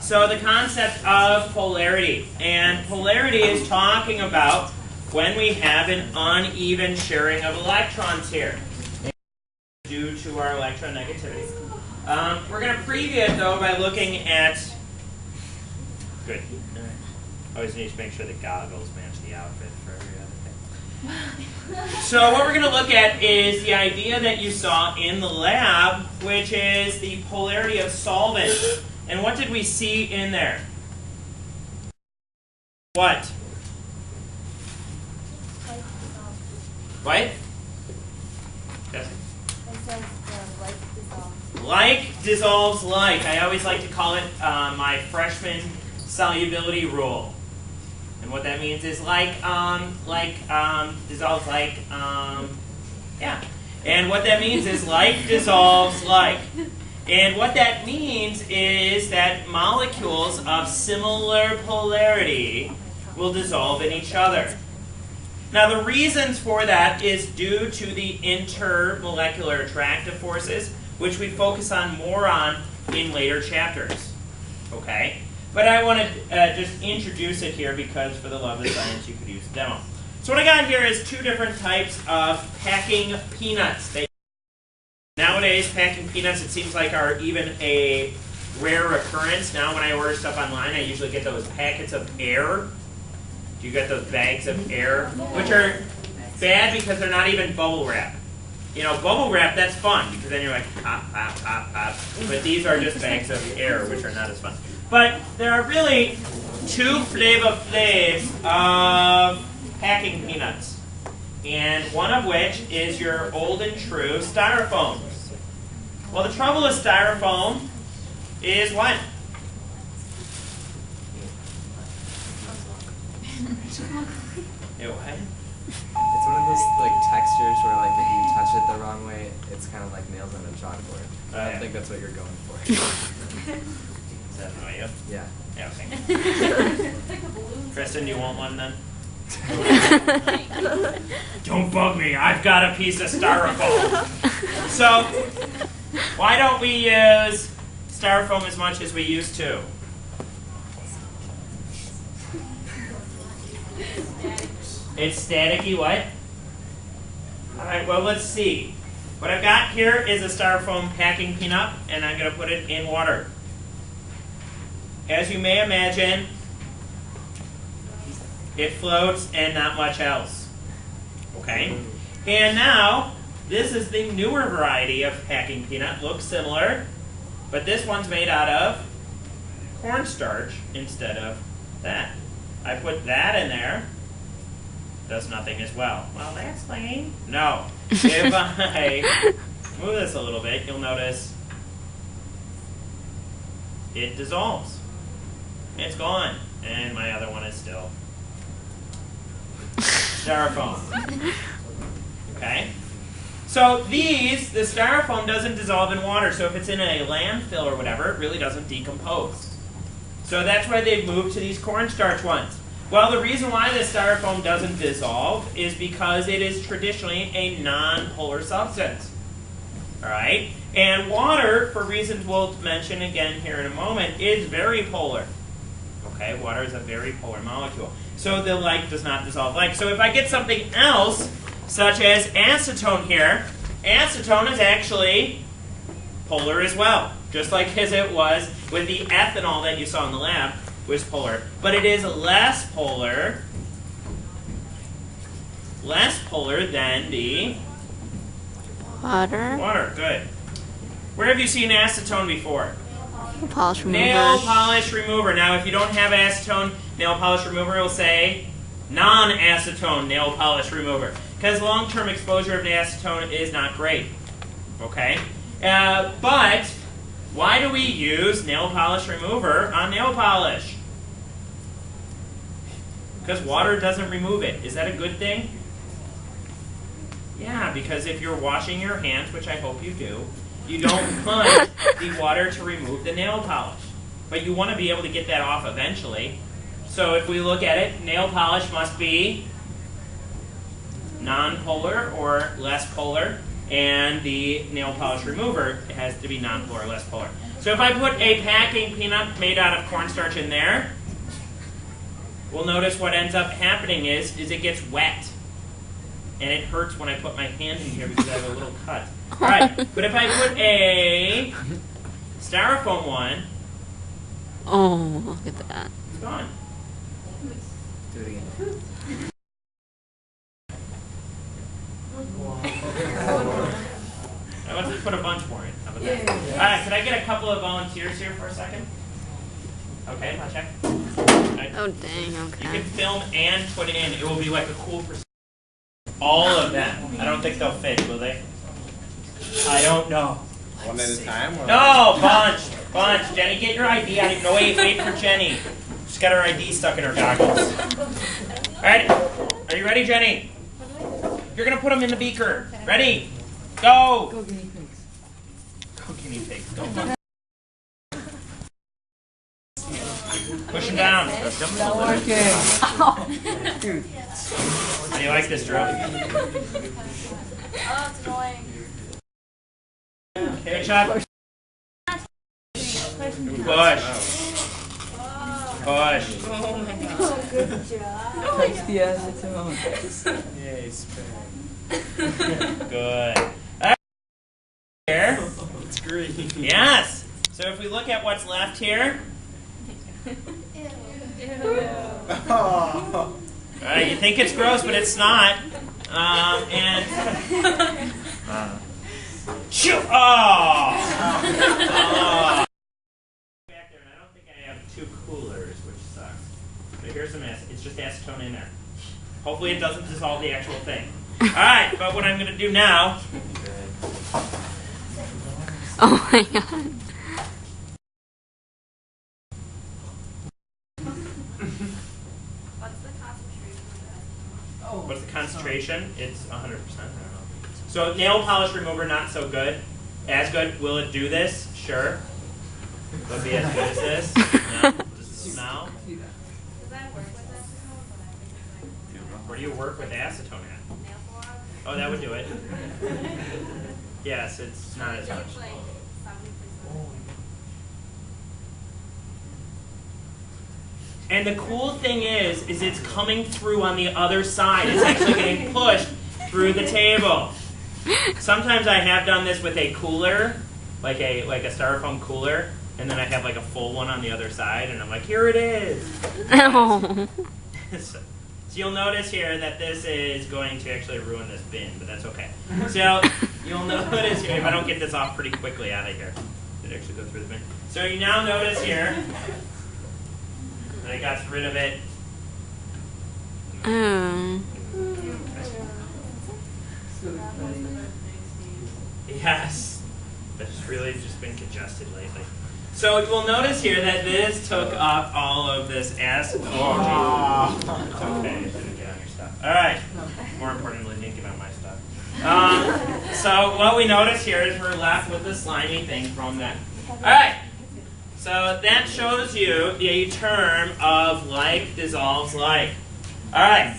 So the concept of polarity. And polarity is talking about when we have an uneven sharing of electrons here due to our electronegativity. We're going to preview it, though, by looking at... Good. Always need to make sure the goggles match the outfit for every other thing. So what we're going to look at is the idea that you saw in the lab, which is the polarity of solvents. And what did we see in there? What? What? Yes. Like dissolves like. I always like to call it my freshman solubility rule. And what that means is dissolves like, yeah. And what that means is like dissolves like. And what that means is that molecules of similar polarity will dissolve in each other. Now the reasons for that is due to the intermolecular attractive forces, which we focus on more on in later chapters. Okay? But I want to just introduce it here because for the love of science you could use a demo. So what I got here is two different types of packing peanuts. Nowadays, packing peanuts, it seems like, are even a rare occurrence. Now when I order stuff online, I usually get those packets of air. You get those bags of air, which are bad because they're not even bubble wrap. You know, bubble wrap, that's fun, because then you're like, pop, pop, pop, pop. But these are just bags of air, which are not as fun. But there are really two flavors of packing peanuts. And one of which is your old and true Styrofoam. Well, the trouble with Styrofoam is what? What? It's one of those textures where if you touch it the wrong way, it's kind of like nails on a chalkboard. I don't think that's what you're going for. Does that annoy you? Yeah. Yeah, okay. Kristen, you want one then? Don't bug me, I've got a piece of Styrofoam. So, why don't we use Styrofoam as much as we used to? It's staticky what? Alright, well let's see. What I've got here is a Styrofoam packing peanut, and I'm going to put it in water. As you may imagine, it floats and not much else. Okay? And now, this is the newer variety of packing peanut. Looks similar, but this one's made out of cornstarch instead of that. I put that in there. Does nothing as well. Well, that's lame. No. If I move this a little bit, you'll notice it dissolves. It's gone. And my other one is still Styrofoam. Okay? So the Styrofoam doesn't dissolve in water. So if it's in a landfill or whatever, it really doesn't decompose. So that's why they've moved to these cornstarch ones. Well, the reason why the Styrofoam doesn't dissolve is because it is traditionally a non-polar substance. All right? And water, for reasons we'll mention again here in a moment, is very polar. Okay? Water is a very polar molecule. So the like does not dissolve like. So if I get something else, such as acetone here, acetone is actually polar as well. Just like as it was with the ethanol that you saw in the lab was polar. But it is less polar than the water. Water, good. Where have you seen acetone before? Nail polish remover. Nail polish remover. Now, if you don't have acetone nail polish remover, it will say non-acetone nail polish remover. Because long-term exposure of acetone is not great. Okay? But why do we use nail polish remover on nail polish? Because water doesn't remove it. Is that a good thing? Yeah, because if you're washing your hands, which I hope you do, you don't want the water to remove the nail polish. But you want to be able to get that off eventually. So if we look at it, nail polish must be non-polar or less polar and the nail polish remover has to be non-polar, less polar. So if I put a packing peanut made out of cornstarch in there, we'll notice what ends up happening is it gets wet. And it hurts when I put my hand in here because I have a little cut. All right, but if I put a styrofoam one, Oh, look at that. it's gone. Do it again. Let's put a bunch more in. How about that? All right, could I get a couple of volunteers here for a second? Okay, I'll check. Right. Oh, dang, You okay. can film and put in. It will be like a cool percentage. All of them. I don't think they'll fit, will they? I don't know. One at a time? Or No, bunch. Jenny, get your ID out. No, wait for Jenny. She's got her ID stuck in her goggles. All right, are you ready, Jenny? You're gonna put them in the beaker. Ready? Go. Go guinea pigs. Go guinea pigs. Go. Push them down. Not working. Dude. How do you like this, Drew? Oh, it's annoying. Good shot. Push. Push. Oh my god. Good job. Touch the acetone. Yay, spin. Good. Here. It's green. Yes. So if we look at what's left here, Oh. you think it's gross, but it's not. Shoot! Oh! Back there, and I don't think I have two coolers, which sucks. But here's some acid. It's just acetone in there. Hopefully it doesn't dissolve the actual thing. All right, but what I'm going to do now. Oh my god. What's the concentration? It's 100%. I don't know. So nail polish remover, not so good. As good. Will it do this? Sure. Will it be as good as this? No. Does it smell? Does that work with acetone? Where do you work with acetone at? Nail polish? Oh, that would do it. Yes, it's not as much. It's like 70%. And the cool thing is it's coming through on the other side. It's actually getting pushed through the table. Sometimes I have done this with a cooler, like a styrofoam cooler, and then I have like a full one on the other side, and I'm like, here it is. Oh. So you'll notice here that this is going to actually ruin this bin, but that's okay. So you'll notice here, if I don't get this off pretty quickly out of here, it actually go through the bin. So you now notice here that I got rid of it. Oh. Yes, it's really just been congested lately. So you will notice here that this took up all of this acid. Oh, it's okay. It didn't get on your stuff. All right. More importantly, it didn't get on my stuff. So what we notice here is we're left with the slimy thing from that. All right. So that shows you the term of like dissolves like. All right.